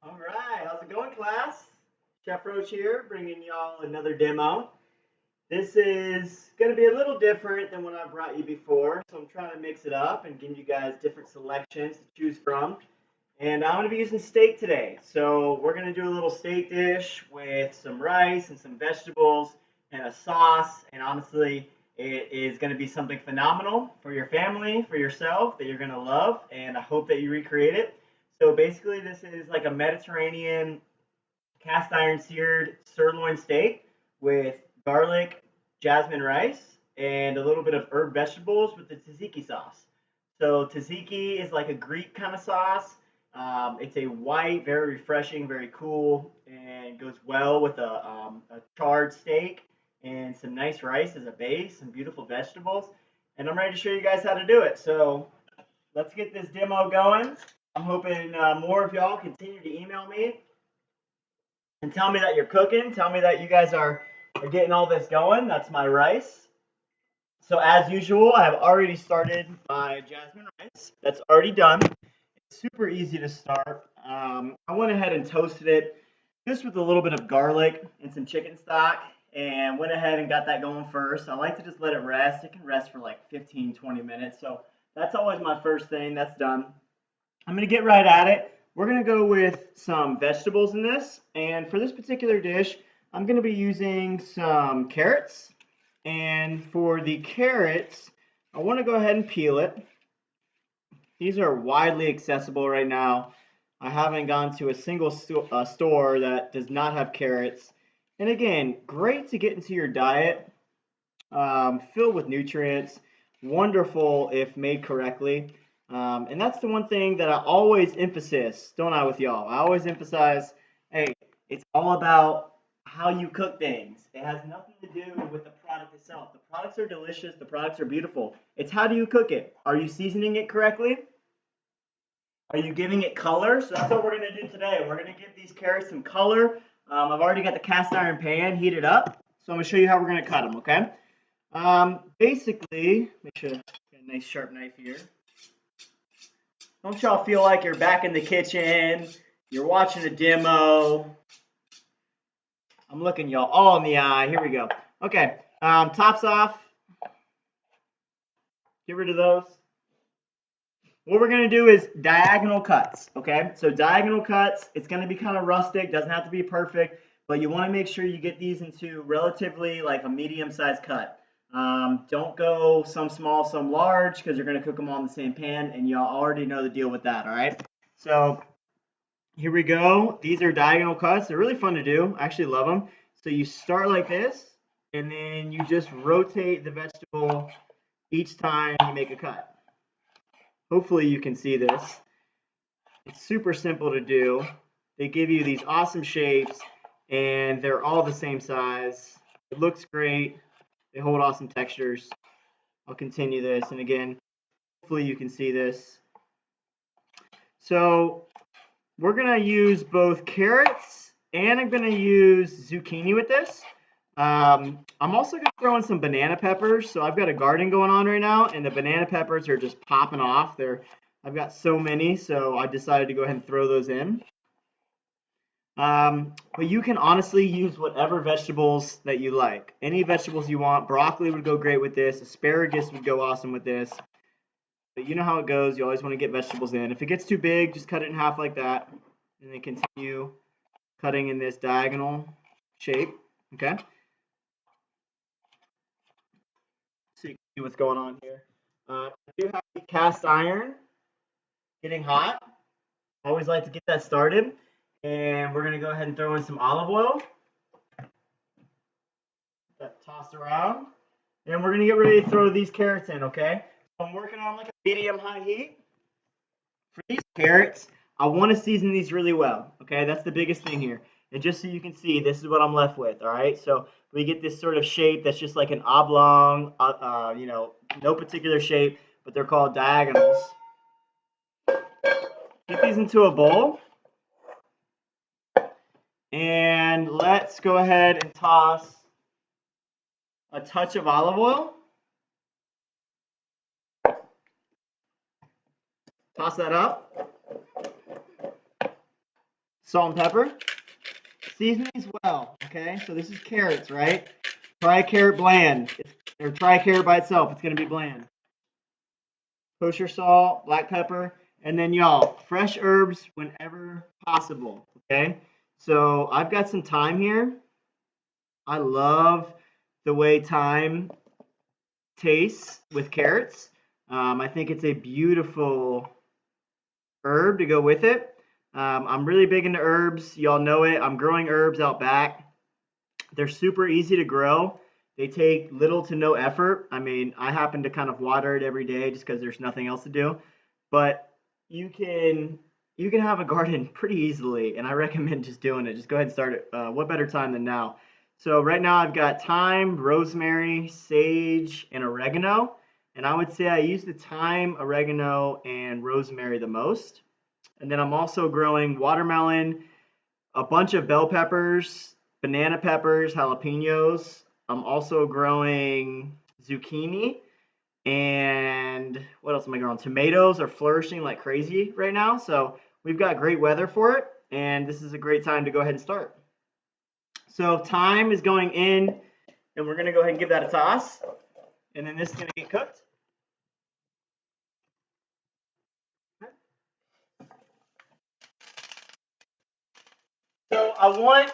All right, how's it going, class? Chef Roach here, bringing y'all another demo. This is going to be a little different than what I brought you before, so I'm trying to mix it up and give you guys different selections to choose from. And I'm going to be using steak today. So we're going to do a little steak dish with some rice and some vegetables and a sauce. And honestly, it is going to be something phenomenal for your family, for yourself, that you're going to love. And I hope that you recreate it. So basically, this is like a Mediterranean cast iron seared sirloin steak with garlic, jasmine rice, and a little bit of herb vegetables with the tzatziki sauce. So tzatziki is like a Greek kind of sauce. It's a white, very refreshing, very cool, and goes well with a charred steak and some nice rice as a base, some beautiful vegetables. And I'm ready to show you guys how to do it. So let's get this demo going. I'm hoping more of y'all continue to email me and tell me that you're cooking. Tell me that you guys are getting all this going. That's my rice. So as usual, I have already started my jasmine rice. That's already done. It's super easy to start. I went ahead and toasted it just with a little bit of garlic and some chicken stock and went ahead and got that going first. I like to just let it rest. It can rest for like 15, 20 minutes. So that's always my first thing. That's done. I'm going to get right at it. We're going to go with some vegetables in this. And for this particular dish, I'm going to be using some carrots. And for the carrots, I want to go ahead and peel it. These are widely accessible right now. I haven't gone to a single store that does not have carrots. And again, great to get into your diet, filled with nutrients, wonderful if made correctly. And that's the one thing that I always emphasize, don't I, with y'all? I always emphasize, hey, it's all about how you cook things. It has nothing to do with the product itself. The products are delicious, the products are beautiful. It's how do you cook it? Are you seasoning it correctly? Are you giving it color? So that's what we're going to do today. We're going to give these carrots some color. I've already got the cast iron pan heated up, so I'm going to show you how we're going to cut them, okay? Basically, make sure I get a nice sharp knife here. Don't y'all feel like you're back in the kitchen, you're watching a demo. I'm looking y'all all in the eye. Here we go. Okay, tops off. Get rid of those. What we're going to do is diagonal cuts, okay? So diagonal cuts, it's going to be kind of rustic, doesn't have to be perfect, but you want to make sure you get these into relatively like a medium-sized cut. Don't go some small, some large, because you're going to cook them all in the same pan, and y'all already know the deal with that, all right? So here we go. These are diagonal cuts. They're really fun to do. I actually love them. So you start like this, and then you just rotate the vegetable each time you make a cut. Hopefully you can see this. It's super simple to do. They give you these awesome shapes, and they're all the same size. It looks great. They hold awesome textures. I'll continue this, and again, hopefully you can see this. So we're going to use both carrots, and I'm going to use zucchini with this. I'm also going to throw in some banana peppers. So I've got a garden going on right now, and the banana peppers are just popping off. I've got so many, so I decided to go ahead and throw those in. But you can honestly use whatever vegetables that you like. Any vegetables you want. Broccoli would go great with this. Asparagus would go awesome with this. But you know how it goes. You always want to get vegetables in. If it gets too big, just cut it in half like that. And then continue cutting in this diagonal shape. Okay? So you can see what's going on here. I do have the cast iron getting hot. I always like to get that started. And we're going to go ahead and throw in some olive oil. That tossed around. And we're going to get ready to throw these carrots in, okay? So I'm working on like a medium-high heat. For these carrots, I want to season these really well, okay? That's the biggest thing here. And just so you can see, this is what I'm left with, all right? So we get this sort of shape that's just like an oblong, no particular shape, but they're called diagonals. Get these into a bowl. And let's go ahead and toss a touch of olive oil. Toss that up. salt and pepper. Seasoning as well, okay? So this is carrots, right? Try a carrot bland, or try a carrot by itself. It's going to be bland. Kosher salt, black pepper, and then y'all, fresh herbs whenever possible, okay? So I've got some thyme here. I love the way thyme tastes with carrots. I think it's a beautiful herb to go with it. I'm really big into herbs. Y'all know it. I'm growing herbs out back. They're super easy to grow. They take little to no effort. I mean, I happen to kind of water it every day just because there's nothing else to do. But you can have a garden pretty easily, and I recommend just doing it. Just go ahead and start it. What better time than now? So right now I've got thyme, rosemary, sage, and oregano. And I would say I use the thyme, oregano, and rosemary the most. And then I'm also growing watermelon, a bunch of bell peppers, banana peppers, jalapenos. I'm also growing zucchini, and what else am I growing? Tomatoes are flourishing like crazy right now, so we've got great weather for it, and this is a great time to go ahead and start. So thyme is going in, and we're going to go ahead and give that a toss, and then this is going to get cooked. So I want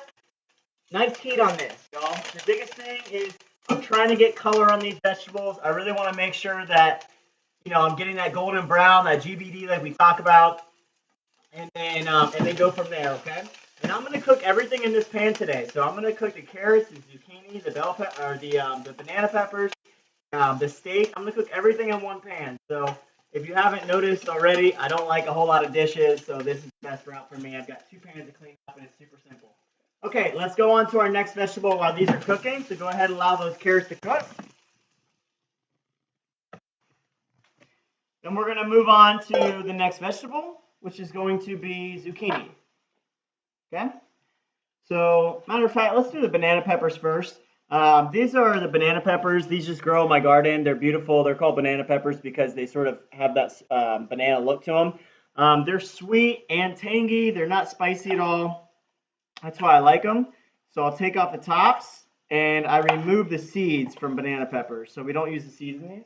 nice heat on this, y'all. The biggest thing is I'm trying to get color on these vegetables. I really want to make sure that, I'm getting that golden brown, that GBD like we talk about, and then go from there, okay? And I'm gonna cook everything in this pan today. So I'm gonna cook the carrots, the zucchini, the bell pepper, or the banana peppers, the steak. I'm gonna cook everything in one pan. So if you haven't noticed already, I don't like a whole lot of dishes, so this is the best route for me. I've got 2 pans to clean up, and it's super simple. Okay, let's go on to our next vegetable while these are cooking. So go ahead and allow those carrots to cook. Then we're going to move on to the next vegetable, which is going to be zucchini. Okay? So, matter of fact, let's do the banana peppers first. These are the banana peppers. These just grow in my garden. They're beautiful. They're called banana peppers because they sort of have that banana look to them. They're sweet and tangy. They're not spicy at all. That's why I like them. So I'll take off the tops, and I remove the seeds from banana peppers. So we don't use the seeds in these.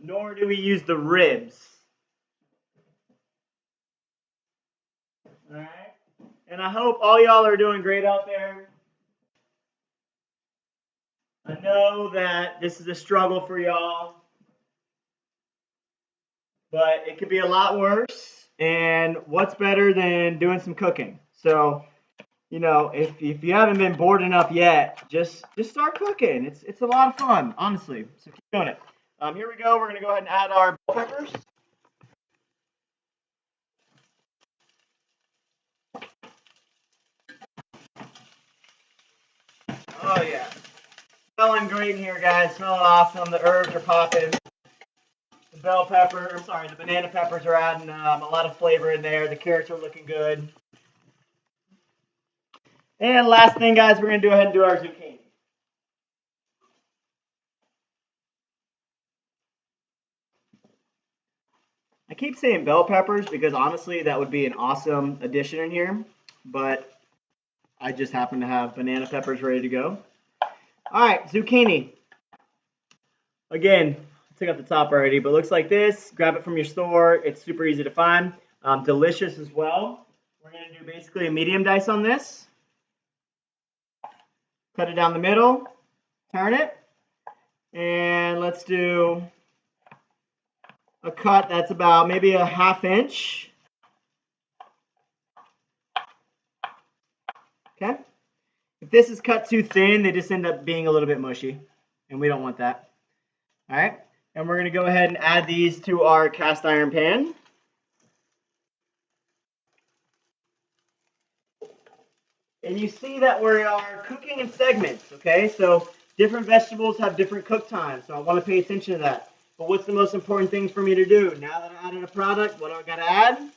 Nor do we use the ribs. All right. And I hope all y'all are doing great out there. I know that this is a struggle for y'all, but it could be a lot worse. And what's better than doing some cooking? So, if you haven't been bored enough yet, just start cooking. It's a lot of fun, honestly. So keep doing it. Here we go. We're gonna go ahead and add our bell peppers. Oh yeah, smelling great in here, guys. Smelling awesome. The herbs are popping. The banana peppers are adding a lot of flavor in there. The carrots are looking good. And last thing, guys, we're going to go ahead and do our zucchini. I keep saying bell peppers because honestly, that would be an awesome addition in here, but I just happen to have banana peppers ready to go. All right, zucchini. Again, I took off the top already, but it looks like this. Grab it from your store. It's super easy to find. Delicious as well. We're going to do basically a medium dice on this. Cut it down the middle. Turn it. And let's do a cut that's about maybe a 1/2 inch. Okay. If this is cut too thin, they just end up being a little bit mushy, and we don't want that. All right. And we're going to go ahead and add these to our cast iron pan. And you see that we are cooking in segments, okay? So different vegetables have different cook times, so I want to pay attention to that. But what's the most important thing for me to do? Now that I added a product, what do I got to add?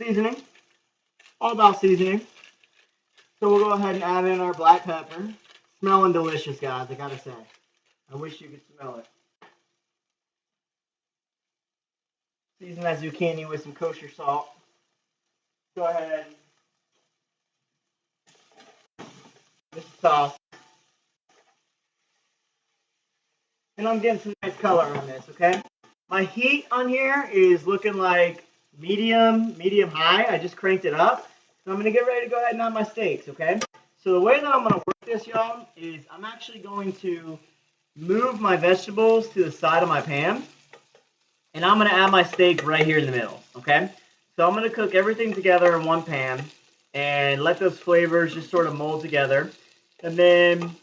Seasoning. All about seasoning. So we'll go ahead and add in our black pepper. Smelling delicious, guys, I got to say. I wish you could smell it. Season that zucchini with some kosher salt. Go ahead. This is sauce. And I'm getting some nice color on this, okay? My heat on here is looking like medium high. I just cranked it up. So I'm gonna get ready to go ahead and add my steaks, okay? So the way that I'm gonna work this, y'all, is I'm actually going to move my vegetables to the side of my pan. And I'm gonna add my steak right here in the middle, okay? So I'm gonna cook everything together in one pan and let those flavors just sort of mold together. And then,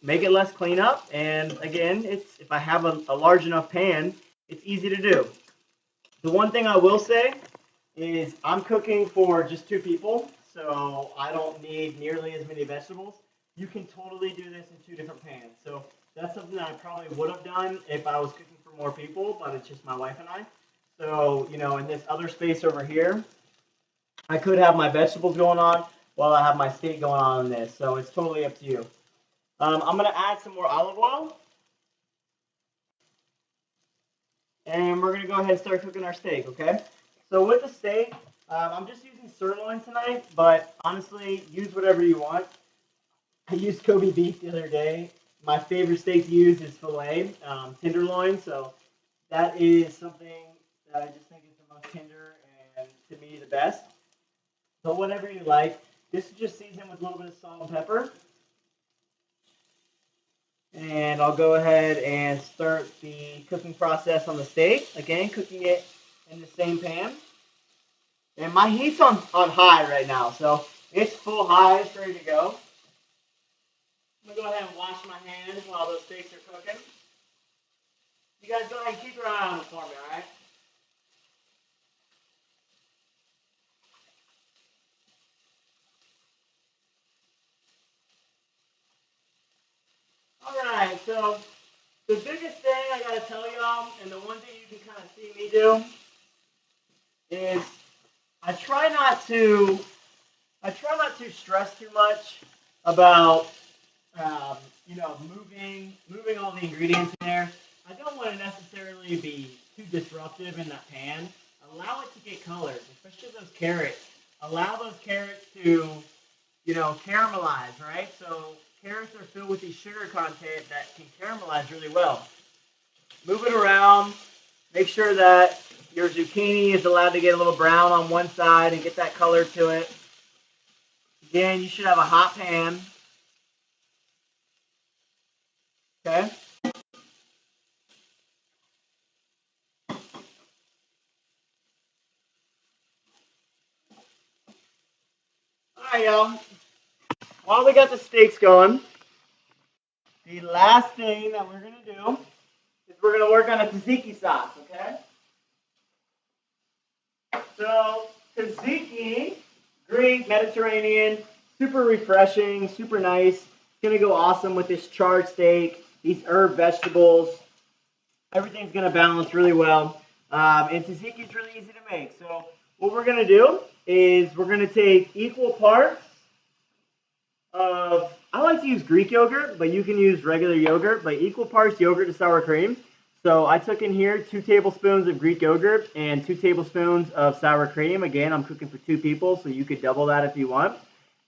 make it less cleanup. And again, it's if I have a large enough pan, it's easy to do. The one thing I will say is I'm cooking for just 2 people, so I don't need nearly as many vegetables. You can totally do this in 2 different pans. So that's something that I probably would have done if I was cooking for more people, but it's just my wife and I. So, in this other space over here, I could have my vegetables going on while I have my steak going on in this. So it's totally up to you. I'm going to add some more olive oil. And we're going to go ahead and start cooking our steak, okay? So with the steak, I'm just using sirloin tonight, but honestly, use whatever you want. I used Kobe beef the other day. My favorite steak to use is filet, tenderloin, so that is something that I just think is the most tender and, to me, the best. So whatever you like. This is just seasoned with a little bit of salt and pepper. And I'll go ahead and start the cooking process on the steak. Again, cooking it in the same pan. And my heat's on high right now, so it's full high, it's ready to go. I'm going to go ahead and wash my hands while those steaks are cooking. You guys go ahead and keep your eye on them for me, all right? All right, so the biggest thing I got to tell y'all, and the one thing you can kind of see me do, is I try not to stress too much about moving all the ingredients in there. I don't want to necessarily be too disruptive in that pan. Allow it to get colors, especially those carrots. Allow those carrots to, caramelize, right? So carrots are filled with these sugar content that can caramelize really well. Move it around. Make sure that your zucchini is allowed to get a little brown on one side and get that color to it. Again, you should have a hot pan. Okay? All right, y'all. While we got the steaks going, the last thing that we're going to do is we're going to work on a tzatziki sauce, okay? So, tzatziki, Greek, Mediterranean, super refreshing, super nice. It's going to go awesome with this charred steak, these herb vegetables. Everything's going to balance really well. And tzatziki is really easy to make. So, what we're going to do is we're going to take equal parts of, I like to use Greek yogurt, but you can use regular yogurt, but equal parts yogurt to sour cream. So I took in here 2 tablespoons of Greek yogurt and 2 tablespoons of sour cream. Again, I'm cooking for 2 people, so you could double that if you want.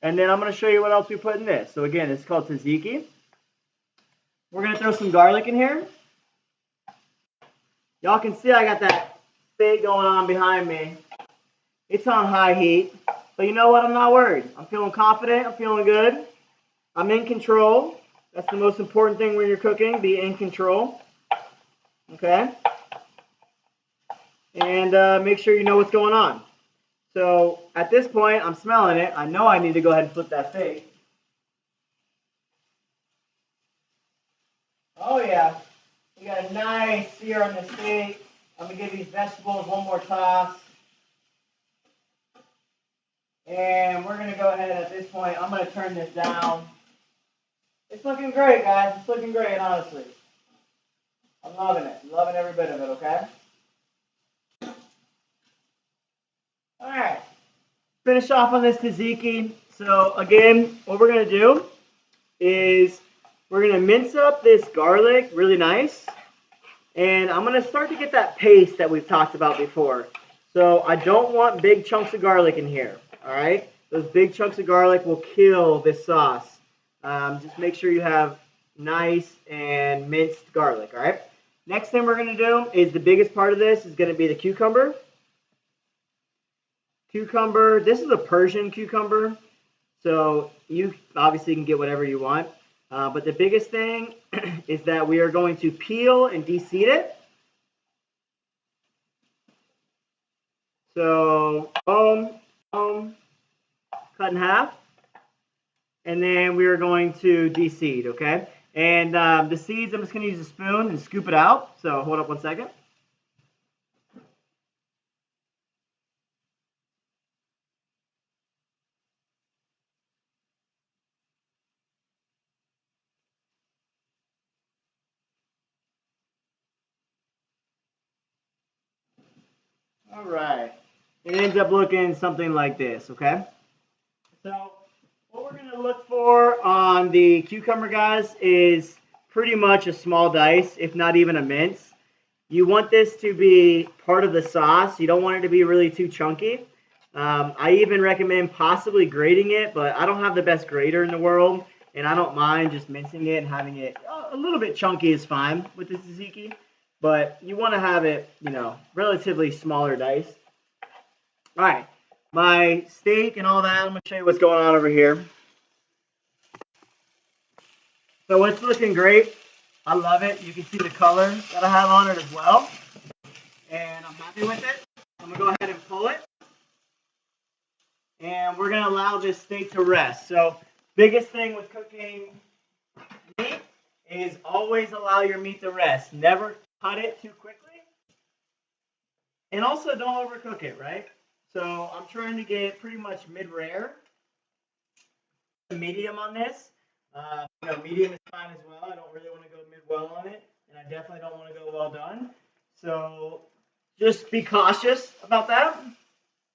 And then I'm going to show you what else we put in this. So again, it's called tzatziki. We're going to throw some garlic in here. Y'all can see I got that steak going on behind me. It's on high heat. But you know what? I'm not worried. I'm feeling confident. I'm feeling good. I'm in control. That's the most important thing when you're cooking. Be in control. Okay? And make sure you know what's going on. So at this point, I'm smelling it. I know I need to go ahead and flip that steak. Oh yeah. We got a nice sear on the steak. I'm going to give these vegetables one more toss. And we're going to go ahead at this point. I'm going to turn this down. It's looking great, guys. It's looking great, honestly. I'm loving it. I'm loving every bit of it, okay? All right. Finish off on this tzatziki. So again, what we're going to do is we're going to mince up this garlic really nice. And I'm going to start to get that paste that we've talked about before. So I don't want big chunks of garlic in here, all right? Those big chunks of garlic will kill this sauce. Just make sure you have nice and minced garlic, all right? Next thing we're going to do is the biggest part of this is going to be the cucumber. Cucumber, this is a Persian cucumber, so you obviously can get whatever you want. But the biggest thing is that we are going to peel and de-seed it. So, cut in half. And then we are going to de-seed, okay? And the seeds, I'm just going to use a spoon and scoop it out. So hold up one second. All right. It ends up looking something like this, okay? So what we're going to look for on the cucumber, guys, is pretty much a small dice, if not even a mince. You want this to be part of the sauce. You don't want it to be really too chunky. I even recommend possibly grating it, but I don't have the best grater in the world, and I don't mind just mincing it and having it a little bit chunky is fine with the tzatziki. But you want to have it, relatively smaller dice. All right, my steak and all that, I'm going to show you what's going on over here. So it's looking great. I love it. You can see the color that I have on it as well. And I'm happy with it. I'm going to go ahead and pull it. And we're going to allow this steak to rest. So biggest thing with cooking meat is always allow your meat to rest. Never cut it too quickly. And also don't overcook it, right? So I'm trying to get pretty much mid-rare, medium on this. Medium is fine as well. I don't really want to go mid-well on it. And I definitely don't want to go well done. So just be cautious about that.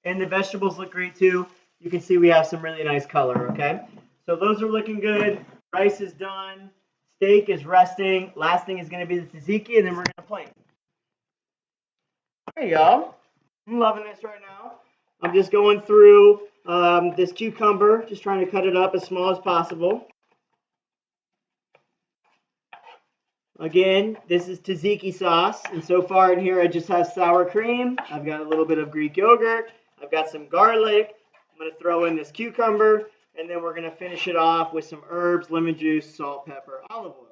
And the vegetables look great too. You can see we have some really nice color, okay? So those are looking good. Rice is done. Steak is resting. Last thing is going to be the tzatziki, and then we're going to plate. There you go. I'm loving this right now. I'm just going through this cucumber, just trying to cut it up as small as possible. Again, this is tzatziki sauce, and so far in here I just have sour cream. I've got a little bit of Greek yogurt. I've got some garlic. I'm going to throw in this cucumber, and then we're going to finish it off with some herbs, lemon juice, salt, pepper, olive oil.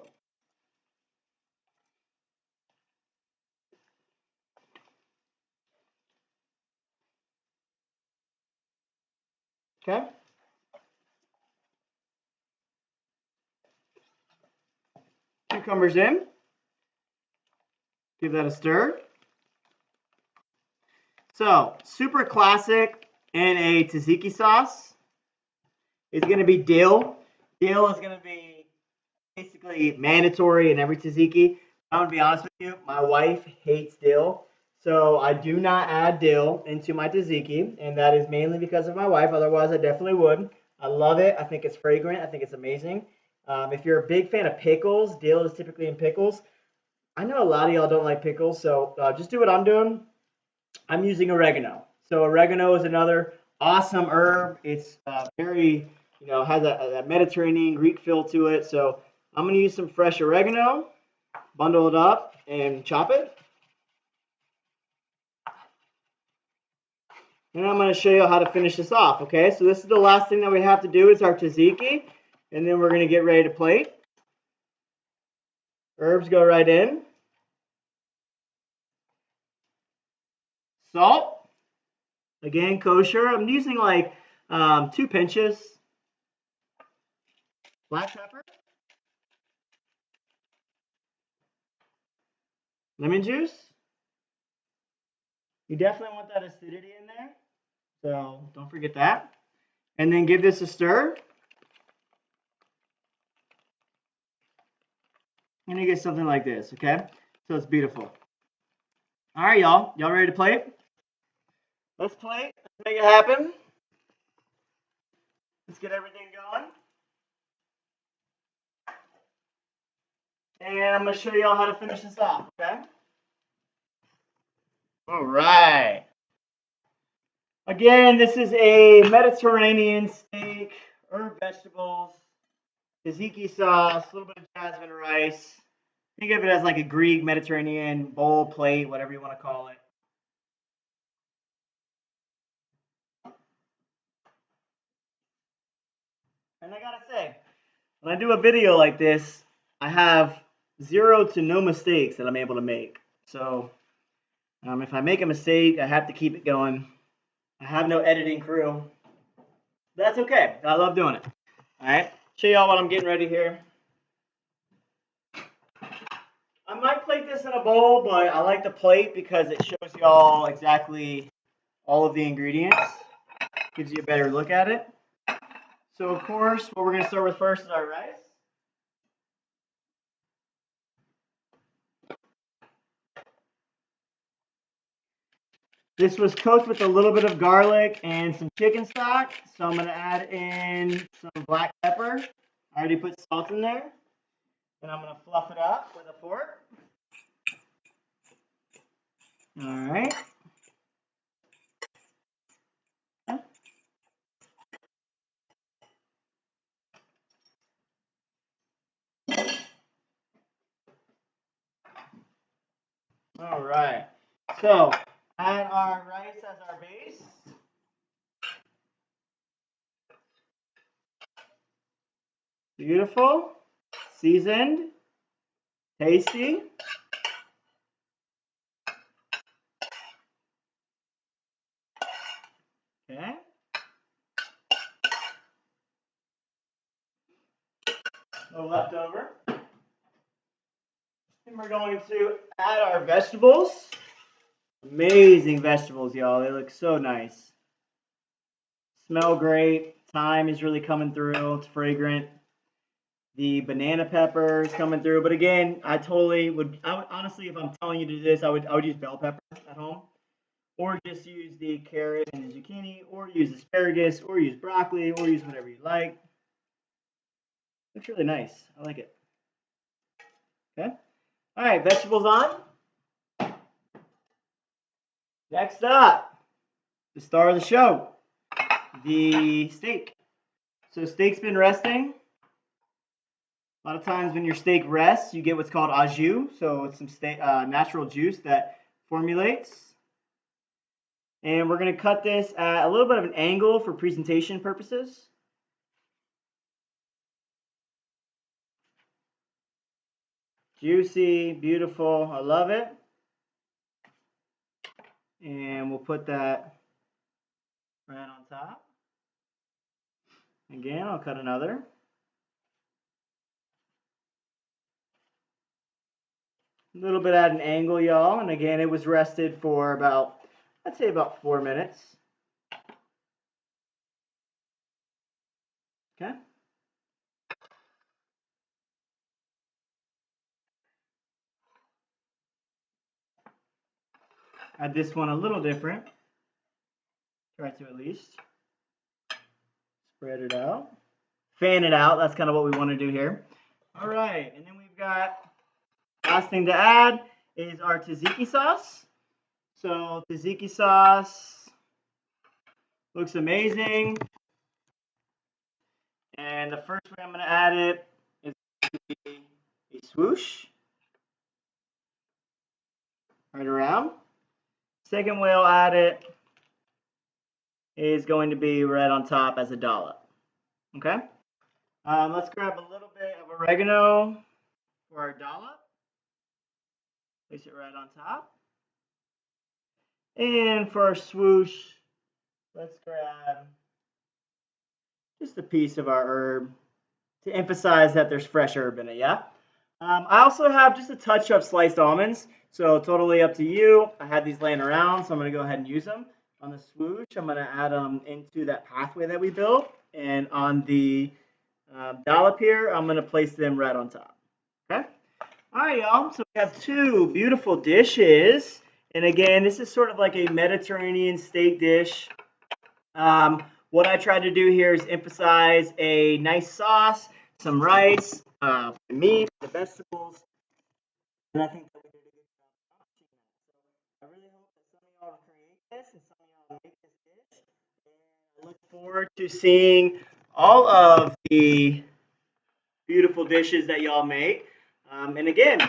Okay? Cucumbers in. Give that a stir. So, super classic in a tzatziki sauce is going to be dill. Dill is going to be basically mandatory in every tzatziki. I'm going to be honest with you, my wife hates dill. So I do not add dill into my tzatziki, and that is mainly because of my wife. Otherwise, I definitely would. I love it. I think it's fragrant. I think it's amazing. If you're a big fan of pickles, dill is typically in pickles. I know a lot of y'all don't like pickles, so just do what I'm doing. I'm using oregano. So oregano is another awesome herb. It's very, has a Mediterranean Greek feel to it. So I'm going to use some fresh oregano, bundle it up, and chop it. And I'm going to show you how to finish this off, okay? So this is the last thing that we have to do is our tzatziki, and then we're going to get ready to plate. Herbs go right in. Salt. Again, kosher. I'm using like 2 pinches. Black pepper. Lemon juice. You definitely want that acidity in there. So don't forget that. And then give this a stir. And you get something like this, okay? So it's beautiful. All right, y'all. Y'all ready to play? Let's play. Let's make it happen. Let's get everything going. And I'm going to show y'all how to finish this off, okay? All right. Again, this is a Mediterranean steak, herb vegetables, tzatziki sauce, a little bit of jasmine rice. Think of it as like a Greek Mediterranean bowl, plate, whatever you want to call it. And I gotta say, when I do a video like this, I have zero to no mistakes that I'm able to make. So if I make a mistake, I have to keep it going. I have no editing crew. That's okay. I love doing it. All right. Show y'all what I'm getting ready here. I might plate this in a bowl, but I like the plate because it shows y'all exactly all of the ingredients. Gives you a better look at it. So of course, what we're going to start with first is our rice. This was cooked with a little bit of garlic and some chicken stock. So I'm going to add in some black pepper. I already put salt in there. And I'm going to fluff it up with a fork. All right. All right. So add our rice as our base. Beautiful. Seasoned. Tasty. Okay. No leftover. And we're going to add our vegetables. Amazing vegetables, y'all. They look so nice. Smell great. Thyme is really coming through. It's fragrant. The banana pepper is coming through. But again, I would honestly, if I'm telling you to do this, I would use bell pepper at home. Or just use the carrot and the zucchini, or use asparagus, or use broccoli, or use whatever you like. Looks really nice. I like it. Okay. All right, vegetables on. Next up, the star of the show, the steak. So steak's been resting. A lot of times when your steak rests, you get what's called au jus. So it's some natural juice that formulates. And we're going to cut this at a little bit of an angle for presentation purposes. Juicy, beautiful. I love it. And we'll put that right on top. Again, I'll cut another. A little bit at an angle, y'all. And again, it was rested for about, I'd say about 4 minutes. Okay. Add this one a little different. Try to at least. Spread it out. Fan it out. That's kind of what we want to do here. All right. And then we've got, last thing to add is our tzatziki sauce. So tzatziki sauce looks amazing. And the first way I'm going to add it is a swoosh. Right around. Second way I'll add it is going to be right on top as a dollop. Okay? Let's grab a little bit of oregano for our dollop. Place it right on top. And for our swoosh, let's grab just a piece of our herb to emphasize that there's fresh herb in it, yeah? I also have just a touch of sliced almonds, so totally up to you. I had these laying around, so I'm going to go ahead and use them. On the swoosh, I'm going to add them into that pathway that we built. And on the dollop here, I'm going to place them right on top. Okay? All right, y'all. So we have two beautiful dishes. And again, this is sort of like a Mediterranean steak dish. What I tried to do here is emphasize a nice sauce, some rice, the meat, the vegetables, and I think that we did a good job of accomplishing that. So I really hope that some y'all to create this and some of y'all make this dish. And I look forward to seeing all of the beautiful dishes that y'all make. And again,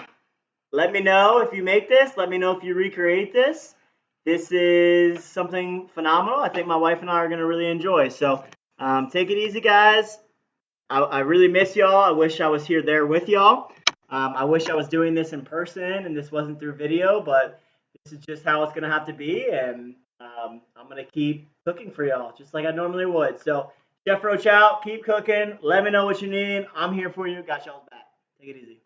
let me know if you make this. Let me know if you recreate this. This is something phenomenal. I think my wife and I are going to really enjoy. So take it easy, guys. I really miss y'all. I wish I was there with y'all. I wish I was doing this in person and this wasn't through video, but this is just how it's going to have to be. And I'm going to keep cooking for y'all just like I normally would. So, Chef Roach out. Keep cooking. Let me know what you need. I'm here for you. Got y'all's back. Take it easy.